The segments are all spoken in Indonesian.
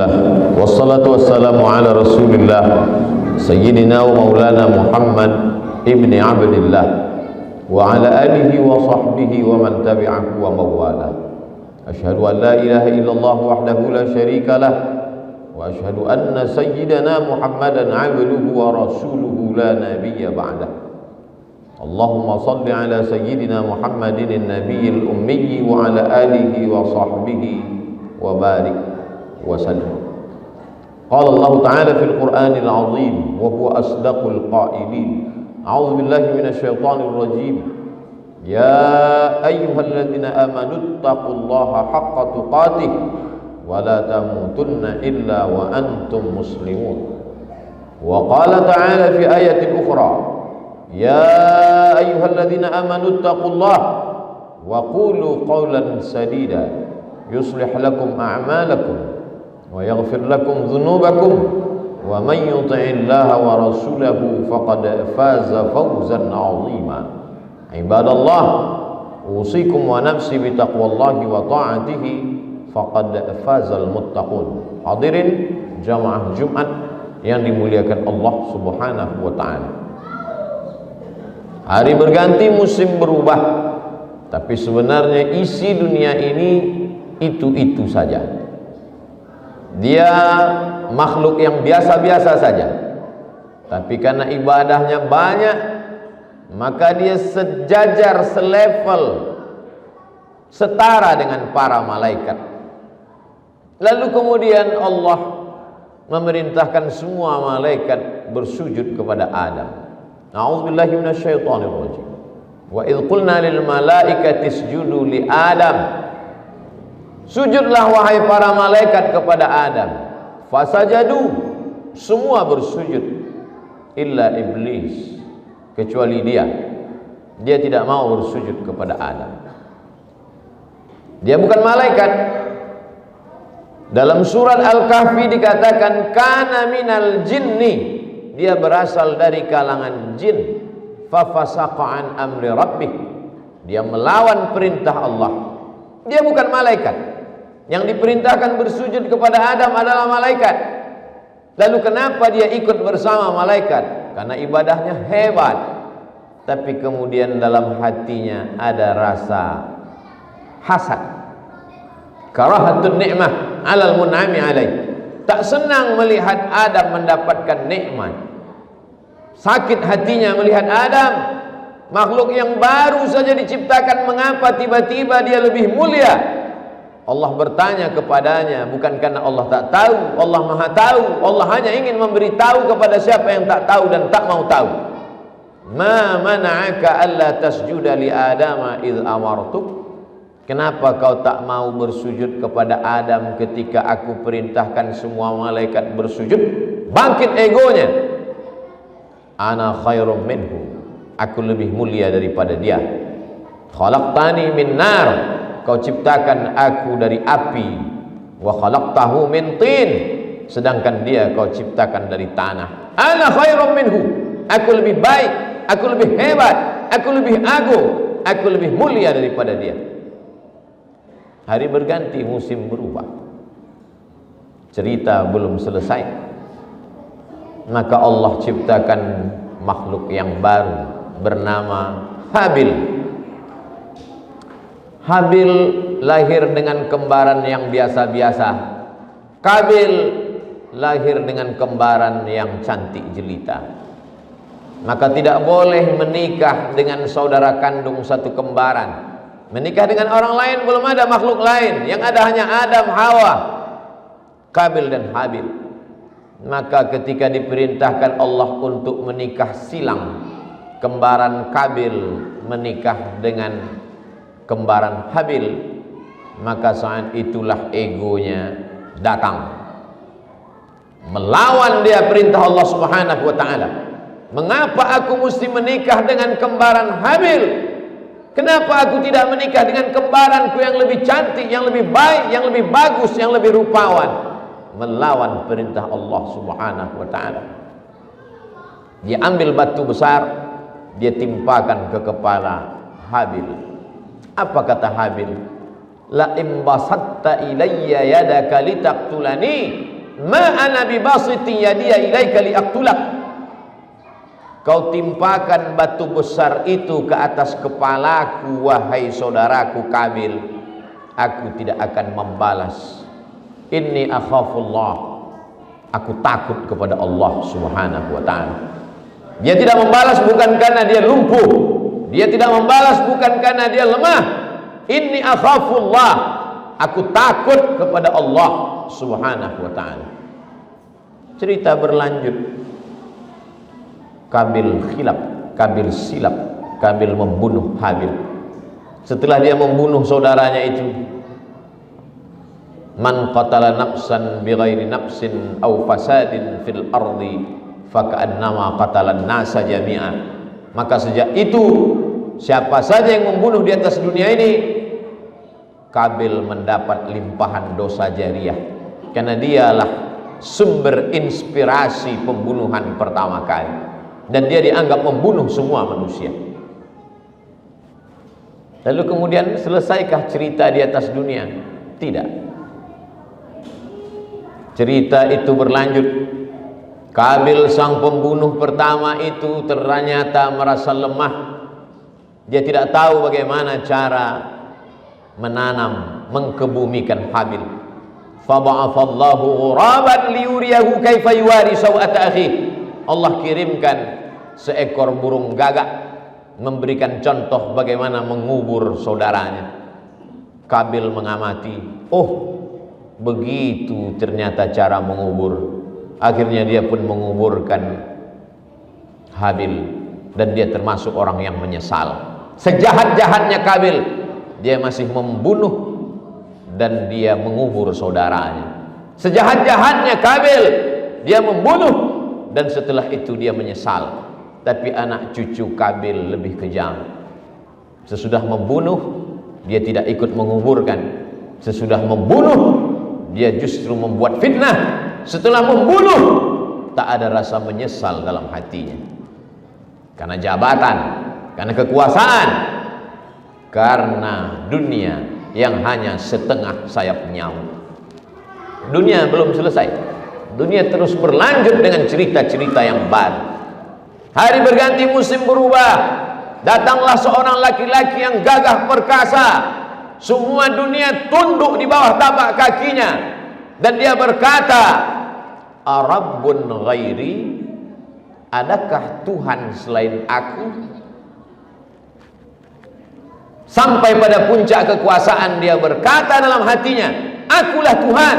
Bismillah, wassalatu wassalamu ala rasulillah Sayyidina wa maulana Muhammad ibni Abdillah wa ala alihi wa sahbihi wa man tabi'ahu wa mawala. Ashhadu an la ilaha illallah wahdahu la syarika lah wa ashhadu anna sayyidana Muhammadan abduhu wa rasuluhu la nabiyya ba'dah. Allahumma salli ala sayyidina Muhammadin nabiyil ummi wa ala alihi wa sahbihi wa barik wa sallim. Qala Allah Ta'ala fil Qur'anil azim wa huwa asdaqul qailin. A'udzu billahi minasy syaithanir rajim. Ya ayyuhalladzina amanu taqullaha haqqa tuqatih wa la tamutunna illa wa antum muslimun. Wa qala ta'ala fi ayatin ukhra, ya ayyuhalladzina amanu taqullaha wa qulu qawlan sadida yuslih lakum a'malakum wa yaghfir lakum dhunubakum wa man yuti'illaha wa rasulahu faqad faza fawzan 'azima. Ibadallah, usikum wa nafsi bi taqwallahi wa ta'atihi faqad fazal muttaqun. Hadirin jamaah Jumat yang dimuliakan Allah Subhanahu wa taala. Hari berganti, musim berubah, tapi sebenarnya isi dunia ini itu-itu saja. Dia makhluk yang biasa-biasa saja, tapi karena ibadahnya banyak, maka dia sejajar, selevel, setara dengan para malaikat. Lalu kemudian Allah memerintahkan semua malaikat bersujud kepada Adam. A'udzubillahi minasyaitonir rajim. Wa idz qulna lil malaikati isjudu li Adam, sujudlah wahai para malaikat kepada Adam. Fasajadu, semua bersujud, illa iblis, kecuali dia tidak mau bersujud kepada Adam. Dia bukan malaikat. Dalam surat Al-Kahfi dikatakan kana minal jinni, dia berasal dari kalangan jin. Fafasaqa an amri rabbih, dia melawan perintah Allah. Dia bukan malaikat. Yang diperintahkan bersujud kepada Adam adalah malaikat. Lalu kenapa dia ikut bersama malaikat? Karena ibadahnya hebat, tapi kemudian dalam hatinya ada rasa hasad, karahatun ni'mah alal mun'ami alaih. Tak senang melihat Adam mendapatkan nikmat, sakit hatinya melihat Adam, makhluk yang baru saja diciptakan, mengapa tiba-tiba dia lebih mulia? Allah bertanya kepadanya, bukan karena Allah tak tahu, Allah maha tahu. Allah hanya ingin memberitahu kepada siapa yang tak tahu dan tak mau tahu. Ma mana'aka alla tasjuda li Adama idh amartuk, kenapa kau tak mau bersujud kepada Adam ketika aku perintahkan semua malaikat bersujud? Bangkit egonya. Ana khairum minhu, aku lebih mulia daripada dia. Khalaqtani min nar, kau ciptakan aku dari api. Wa khalaqtahu min tin, sedangkan dia kau ciptakan dari tanah. Ana khairum minhu, aku lebih baik, aku lebih hebat, aku lebih agung, aku lebih mulia daripada dia. Hari berganti, musim berubah, cerita belum selesai, maka Allah ciptakan makhluk yang baru bernama Habil. Habil lahir dengan kembaran yang biasa-biasa. Kabil lahir dengan kembaran yang cantik jelita. Maka tidak boleh menikah dengan saudara kandung satu kembaran. Menikah dengan orang lain, belum ada makhluk lain, yang ada hanya Adam, Hawa, Kabil dan Habil. Maka ketika diperintahkan Allah untuk menikah silang, kembaran Kabil menikah dengan kembaran Habil, maka saat itulah egonya datang, melawan dia perintah Allah Subhanahu wa taala. Mengapa aku mesti menikah dengan kembaran Habil? Kenapa aku tidak menikah dengan kembaranku yang lebih cantik, yang lebih baik, yang lebih bagus, yang lebih rupawan? Melawan perintah Allah Subhanahu wa taala. Dia ambil batu besar, dia timpakan ke kepala Habil. Apa kata Habil? La imbasatta ilayya yadaka litaqtulani ma ana bibasiti yadiya ilaika liaqtulak. Kau timpakan batu besar itu ke atas kepalaku, wahai saudaraku Qabil, aku tidak akan membalas. Inni akhafullah, aku takut kepada Allah Subhanahu wa ta'ala. Dia tidak membalas bukan karena dia lumpuh, dia tidak membalas bukan karena dia lemah. Inni akhafullah, aku takut kepada Allah Subhanahu wa ta'ala. Cerita berlanjut. Qabil khilaf, Qabil silap, Qabil membunuh Habil. Setelah dia membunuh saudaranya itu, man qatala nafsan bighairi nafsin aw fasadin fil ardi faka'annama qatalan nasa jami'a. Maka sejak itu, siapa saja yang membunuh di atas dunia ini, Qabil mendapat limpahan dosa jariah, karena dialah sumber inspirasi pembunuhan pertama kali. Dan dia dianggap membunuh semua manusia. Lalu kemudian selesaikah cerita di atas dunia? Tidak. Cerita itu berlanjut. Qabil sang pembunuh pertama itu ternyata merasa lemah. Dia tidak tahu bagaimana cara menanam, mengkebumikan Habil. Faba'afallahu ghuraban liyuriyahu kaifa yuwari sawata akhi. Allah kirimkan seekor burung gagak memberikan contoh bagaimana mengubur saudaranya. Qabil mengamati, oh begitu ternyata cara mengubur. Akhirnya dia pun menguburkan Habil, dan dia termasuk orang yang menyesal. Sejahat-jahatnya Qabil, dia masih membunuh dan dia mengubur saudaranya. Sejahat-jahatnya Qabil, dia membunuh dan setelah itu dia menyesal. Tapi anak cucu Qabil lebih kejam. Sesudah membunuh, dia tidak ikut menguburkan. Sesudah membunuh, dia justru membuat fitnah. Setelah membunuh, tak ada rasa menyesal dalam hatinya. Karena jabatan, karena kekuasaan, karena dunia yang hanya setengah sayap nyamuk. Dunia belum selesai. Dunia terus berlanjut dengan cerita-cerita yang baru. Hari berganti, musim berubah. Datanglah seorang laki-laki yang gagah perkasa. Semua dunia tunduk di bawah tapak kakinya. Dan dia berkata, Arabbun ghairi, adakah Tuhan selain aku? Sampai pada puncak kekuasaan dia berkata dalam hatinya, akulah Tuhan.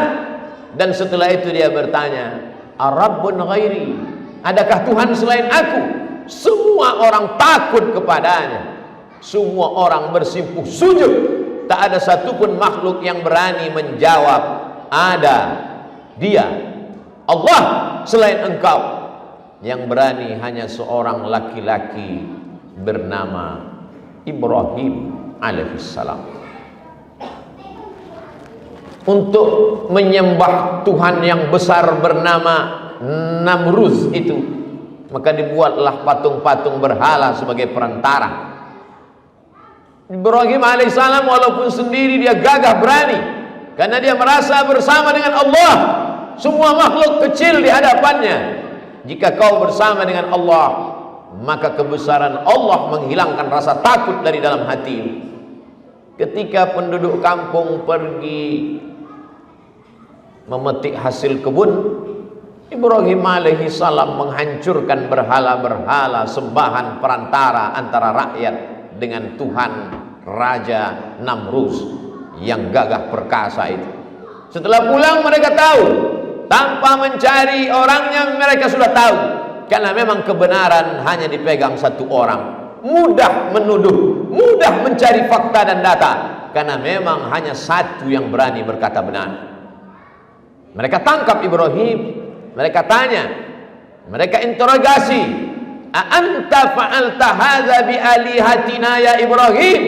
Dan setelah itu dia bertanya, Arabbun ghairi, adakah Tuhan selain aku? Semua orang takut kepadanya. Semua orang bersimpuh sujud. Tak ada satupun makhluk yang berani menjawab, ada dia, Allah selain engkau. Yang berani hanya seorang laki-laki bernama Ibrahim alaihissalam. Untuk menyembah Tuhan yang besar bernama Namruz itu, maka dibuatlah patung-patung berhala sebagai perantara. Ibrahim alaihissalam walaupun sendiri dia gagah berani, karena dia merasa bersama dengan Allah. Semua makhluk kecil di hadapannya. Jika kau bersama dengan Allah, maka kebesaran Allah menghilangkan rasa takut dari dalam hati. Ketika penduduk kampung pergi memetik hasil kebun, Ibrahim alaihi salam menghancurkan berhala-berhala sembahan perantara antara rakyat dengan Tuhan Raja Namruz yang gagah perkasa itu. Setelah pulang mereka tahu, tanpa mencari orangnya mereka sudah tahu, karena memang kebenaran hanya dipegang satu orang. Mudah menuduh, mudah mencari fakta dan data, karena memang hanya satu yang berani berkata benar. Mereka tangkap Ibrahim, mereka tanya, mereka interogasi, "A'anta fa'alta hadza bi alihatina ya Ibrahim?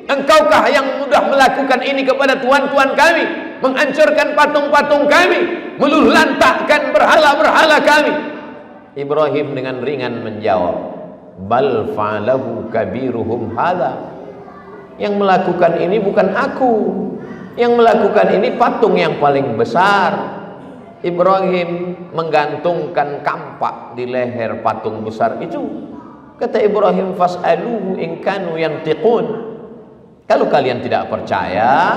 Engkaukah yang mudah melakukan ini kepada tuhan-tuhan kami, menghancurkan patung-patung kami, meluluhlantakkan berhala-berhala kami?" Ibrahim dengan ringan menjawab, "Bal fa'alahu kabiruhum hadza." Yang melakukan ini bukan aku. Yang melakukan ini patung yang paling besar. Ibrahim menggantungkan kampak di leher patung besar itu. Kata Ibrahim, fas'aluhu in kanu yantiqun. Kalau kalian tidak percaya,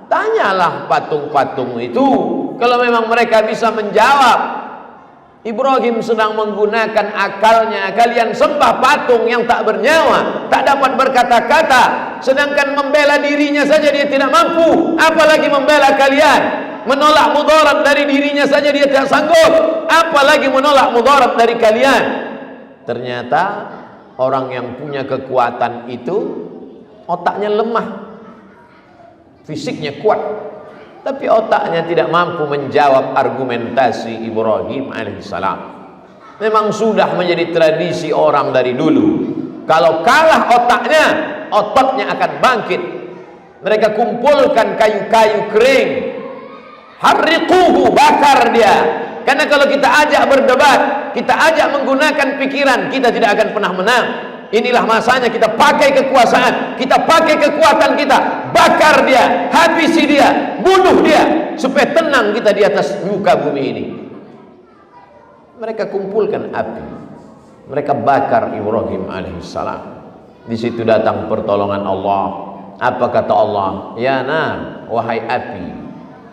tanyalah patung-patung itu. Kalau memang mereka bisa menjawab. Ibrahim sedang menggunakan akalnya. Kalian sembah patung yang tak bernyawa, tak dapat berkata-kata, sedangkan membela dirinya saja dia tidak mampu, apalagi membela kalian. Menolak mudarat dari dirinya saja dia tidak sanggup, apalagi menolak mudarat dari kalian. Ternyata orang yang punya kekuatan itu otaknya lemah, fisiknya kuat, tapi otaknya tidak mampu menjawab argumentasi Ibrahim alaihissalam. Memang sudah menjadi tradisi orang dari dulu, kalau kalah otaknya, ototnya akan bangkit. Mereka kumpulkan kayu-kayu kering, harriquhu, bakar dia. Karena kalau kita ajak berdebat, kita ajak menggunakan pikiran, kita tidak akan pernah menang. Inilah masanya kita pakai kekuasaan, kita pakai kekuatan kita, bakar dia, habisi dia, bunuh dia, supaya tenang kita di atas muka bumi ini. Mereka kumpulkan api, mereka bakar Ibrahim alaihissalam. Di situ datang pertolongan Allah. Apa kata Allah? Ya nar, wahai api,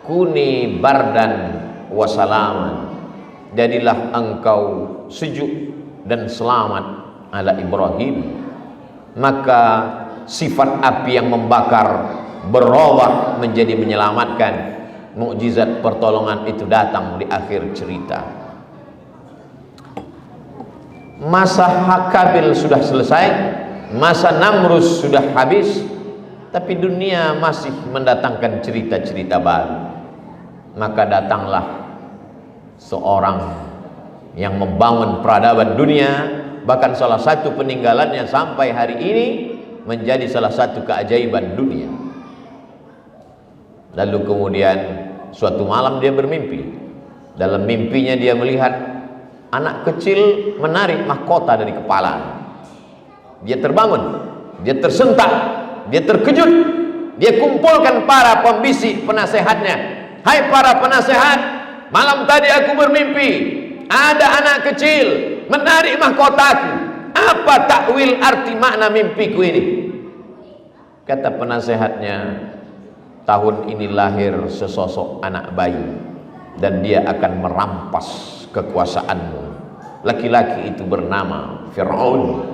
kuni bardan wasalaman, jadilah engkau sejuk dan selamat ala Ibrahim. Maka sifat api yang membakar berubah menjadi menyelamatkan. Mukjizat pertolongan itu datang di akhir cerita. Masa Hakabil sudah selesai, masa Namrus sudah habis, tapi dunia masih mendatangkan cerita-cerita baru. Maka datanglah seorang yang membangun peradaban dunia. Bahkan salah satu peninggalannya sampai hari ini menjadi salah satu keajaiban dunia. Lalu kemudian suatu malam dia bermimpi. Dalam mimpinya dia melihat anak kecil menarik mahkota dari kepala. Dia terbangun, dia tersentak, dia terkejut. Dia kumpulkan para pembisik penasehatnya. Hai para penasehat, malam tadi aku bermimpi ada anak kecil menarik mahkotaku. Apa takwil arti makna mimpiku ini? Kata penasehatnya, tahun ini lahir sesosok anak bayi dan dia akan merampas kekuasaanmu. Laki-laki itu bernama Fir'aun.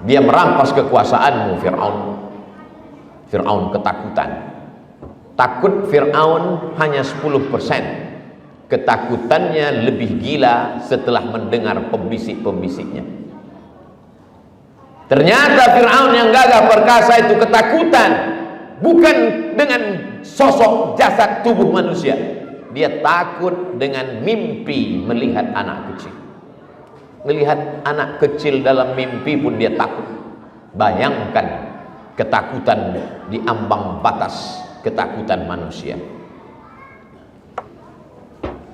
Dia merampas kekuasaanmu, Fir'aun. Fir'aun ketakutan. Takut Fir'aun hanya 10%. Ketakutannya lebih gila setelah mendengar pembisik-pembisiknya. Ternyata Fir'aun yang gagah perkasa itu ketakutan bukan dengan sosok jasad tubuh manusia. Dia takut dengan mimpi melihat anak kecil. Melihat anak kecil dalam mimpi pun dia takut. Bayangkan ketakutan di ambang batas ketakutan manusia.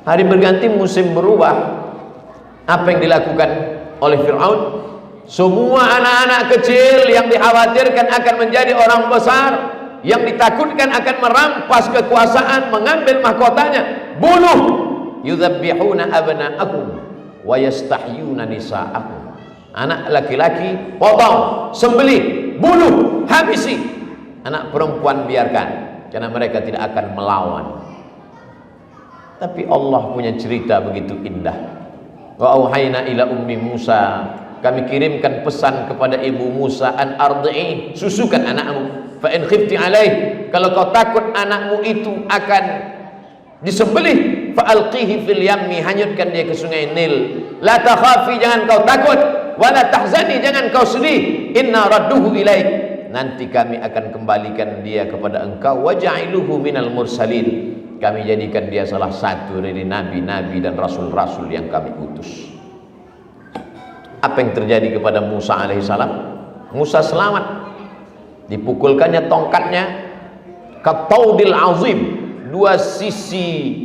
Hari berganti, musim berubah. Apa yang dilakukan oleh Fir'aun? Semua anak-anak kecil yang dikhawatirkan akan menjadi orang besar, yang ditakutkan akan merampas kekuasaan, mengambil mahkotanya, bunuh. Yudzabbihuna abna'ahum wa yastahyuna nisa'ahum. Anak laki-laki potong, sembelih, bunuh, habisi. Anak perempuan biarkan, karena mereka tidak akan melawan. Tapi Allah punya cerita begitu indah. Wa auhayna ila ummi Musa, kami kirimkan pesan kepada ibu Musa, an ardi'i, susukan anakmu. Fa in khifti alaih, kalau kau takut anakmu itu akan disembelih, fa alqihi fil yammi, hanyutkan dia ke sungai Nil. La takhafi, jangan kau takut, wa la tahzani, jangan kau sedih, inna radduhu ilaik, nanti kami akan kembalikan dia kepada engkau. Wa ja'iluhu minal mursalin, kami jadikan dia salah satu dari nabi-nabi dan rasul-rasul yang kami utus. Apa yang terjadi kepada Musa alaihissalam? Musa selamat. Dipukulkannya tongkatnya kataudil azim. Dua sisi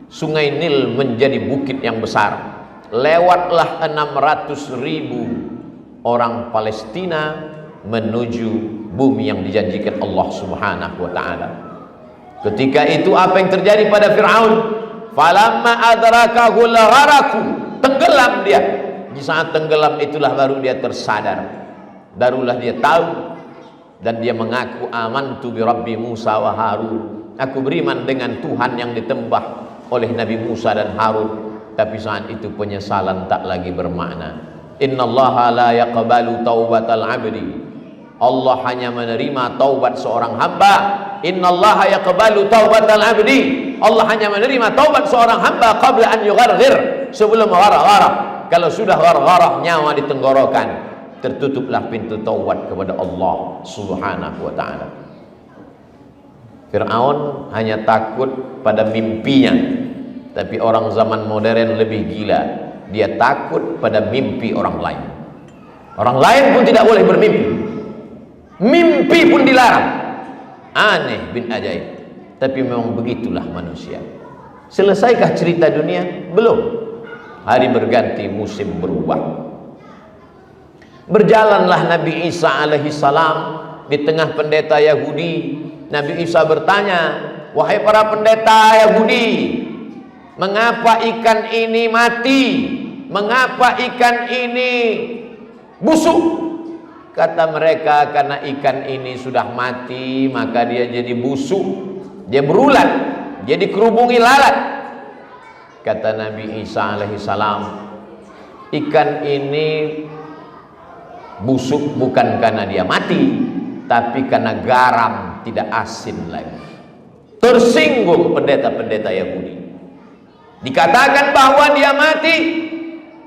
sungai Nil menjadi bukit yang besar. Lewatlah 600.000 orang Palestina menuju bumi yang dijanjikan Allah Subhanahu wa ta'ala. Ketika itu apa yang terjadi pada Fir'aun? falamma adrakahul gharaku, tenggelam dia. Di saat tenggelam itulah baru dia tersadar, barulah dia tahu, dan dia mengaku amantu bi rabbi Musa wa Harun, aku beriman dengan Tuhan yang ditembah oleh Nabi Musa dan Harun. Tapi saat itu penyesalan tak lagi bermakna. Innallaha la yaqbalu taubatal abdi, Allah hanya menerima taubat seorang hamba. Innallaha yaqbalu taubatal abdi, Allah hanya menerima taubat seorang hamba qabla an yugharghir, sebelum gharah-gharah. Kalau sudah gharah-gharah, nyawa di tenggorokan, tertutuplah pintu taubat kepada Allah Subhanahu wa taala. Fir'aun hanya takut pada mimpinya, tapi orang zaman modern lebih gila, dia takut pada mimpi orang lain. Orang lain pun tidak boleh bermimpi, mimpi pun dilarang. Aneh bin ajaib, tapi memang begitulah manusia. Selesaikah cerita dunia? Belum. Hari berganti, musim berubah. Berjalanlah Nabi Isa alaihi salam di tengah pendeta Yahudi. Nabi Isa bertanya, wahai para pendeta Yahudi, mengapa ikan ini mati? Mengapa ikan ini busuk? Kata mereka, karena ikan ini sudah mati, maka dia jadi busuk, dia berulat, dia dikerubungi lalat. Kata Nabi Isa alaihi salam, ikan ini busuk bukan karena dia mati, tapi karena garam tidak asin lagi. Tersinggung pendeta-pendeta Yahudi. Dikatakan bahwa dia mati,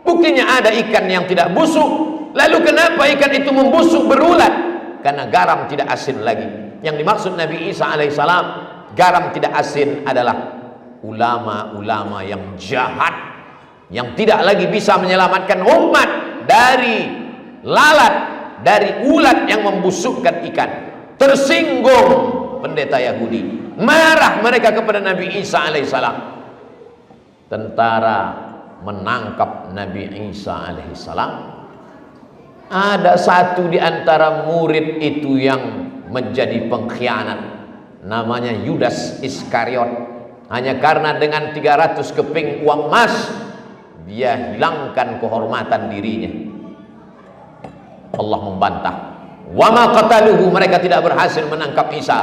buktinya ada ikan yang tidak busuk. Lalu kenapa ikan itu membusuk berulat? Karena garam tidak asin lagi. Yang dimaksud Nabi Isa alaihissalam, garam tidak asin adalah ulama-ulama yang jahat, yang tidak lagi bisa menyelamatkan umat dari lalat, dari ulat yang membusukkan ikan. Tersinggung pendeta Yahudi, marah mereka kepada Nabi Isa alaihissalam. Tentara menangkap Nabi Isa alaihissalam. Ada satu di antara murid itu yang menjadi pengkhianat, namanya Yudas Iskariot. Hanya karena dengan 300 keping uang emas dia hilangkan kehormatan dirinya. Allah membantah, wa ma qataluhu, mereka tidak berhasil menangkap Isa.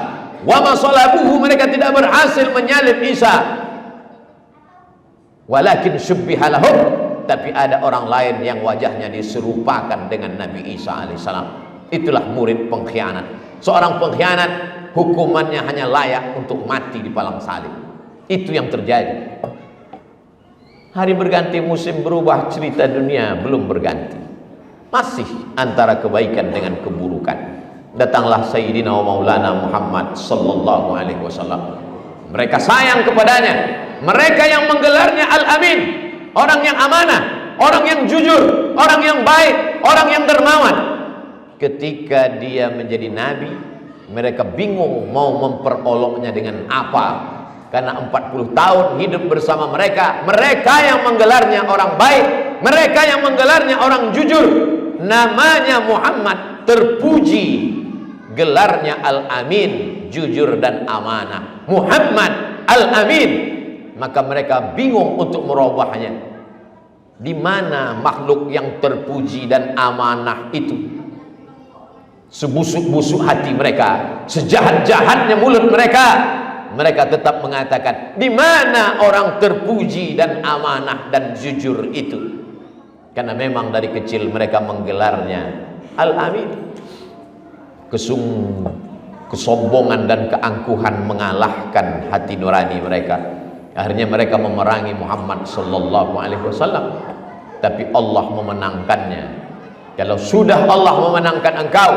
Wa ma salabuhu, mereka tidak berhasil menyalib Isa. Walakin syubbiha lahum, tapi ada orang lain yang wajahnya diserupakan dengan Nabi Isa alaihissalam. Itulah murid pengkhianat. Seorang pengkhianat hukumannya hanya layak untuk mati di palang salib. Itu yang terjadi. Hari berganti, musim berubah, cerita dunia belum berganti. Masih antara kebaikan dengan keburukan. Datanglah Sayyidina wa Maulana Muhammad sallallahu alaihi wasallam. Mereka sayang kepadanya. Mereka yang menggelarnya Al-Amin, orang yang amanah, orang yang jujur, orang yang baik, orang yang dermawan. Ketika dia menjadi nabi, mereka bingung mau memperoloknya dengan apa. Karena 40 tahun hidup bersama mereka, mereka yang menggelarnya orang baik, mereka yang menggelarnya orang jujur. Namanya Muhammad, terpuji. Gelarnya Al-Amin, jujur dan amanah. Muhammad Al-Amin. Maka mereka bingung untuk merubahnya. Di mana makhluk yang terpuji dan amanah itu? Sebusuk-busuk hati mereka, sejahat-jahatnya mulut mereka, mereka tetap mengatakan, di mana orang terpuji dan amanah dan jujur itu? Karena memang dari kecil mereka menggelarnya Al-Amin. Kesombongan dan keangkuhan mengalahkan hati nurani mereka. Akhirnya mereka memerangi Muhammad sallallahu alaihi wasallam. Tapi Allah memenangkannya. Kalau sudah Allah memenangkan engkau,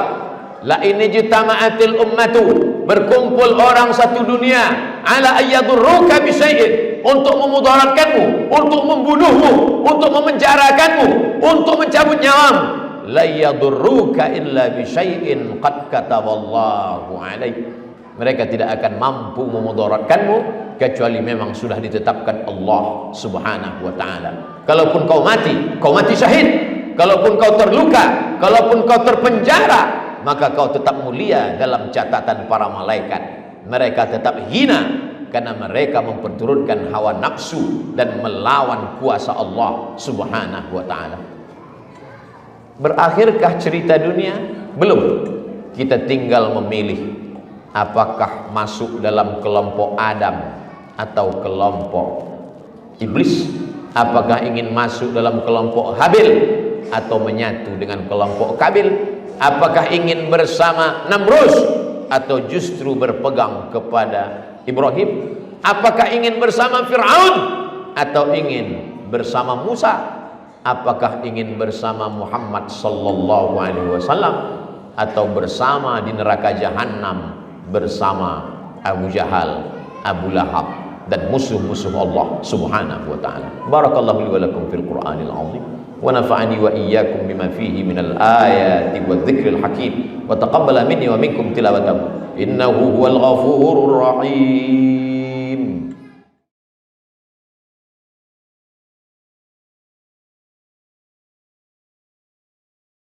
la in ijtama'atil ummatu, berkumpul orang satu dunia, ala ayyadurruka bi syai'in, untuk memudaratkanmu, untuk membunuhmu, untuk memenjarakanmu, untuk mencabut nyawamu, la yadurruka illa bi syai'in qad kataballahu alaik. Mereka tidak akan mampu memudaratkanmu kecuali memang sudah ditetapkan Allah subhanahu wa ta'ala. Kalaupun kau mati syahid. Kalaupun kau terluka, kalaupun kau terpenjara, maka kau tetap mulia dalam catatan para malaikat. Mereka tetap hina karena mereka memperturutkan hawa nafsu dan melawan kuasa Allah Subhanahu wa ta'ala. Berakhirkah cerita dunia? Belum. Kita tinggal memilih apakah masuk dalam kelompok Adam atau kelompok iblis, apakah ingin masuk dalam kelompok Habil atau menyatu dengan kelompok Kabil, apakah ingin bersama Namrus atau justru berpegang kepada Ibrahim, apakah ingin bersama Fir'aun atau ingin bersama Musa, apakah ingin bersama Muhammad sallallahu alaihi wasallam atau bersama di neraka jahanam bersama Abu Jahal, Abu Lahab dan musuh-musuh Allah Subhanahu wa ta'ala. Barakallahu li wa lakum fil Qur'anil azim wa nafa'ani wa iyyakum bima fihi minal ayati wadh-dhikril hakim wa taqabbala minni wa minkum tilawatahu innahu huwal ghafurur rahim.